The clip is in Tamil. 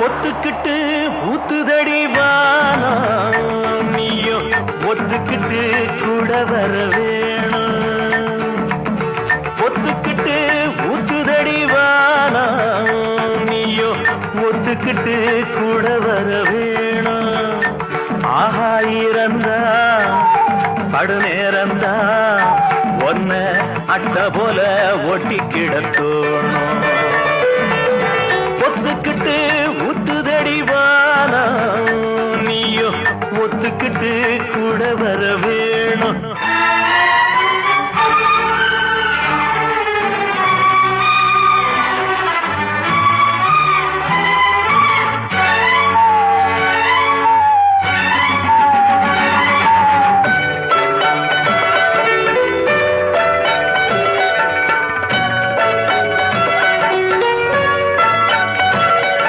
ஒத்துக்கிட்டு ஊத்துதடி வானம் நீயும் ஒத்துக்கிட்டு கூட வர வேணும். ஒத்துக்கிட்டு ஊத்துதடி வானம் நீயும் ஒத்துக்கிட்டு கூட வர வேணும். ஆஹா இறந்தா படு நேரந்தா ஒன்ன அட்ட போல ஒட்டி கிடத்தோணும்.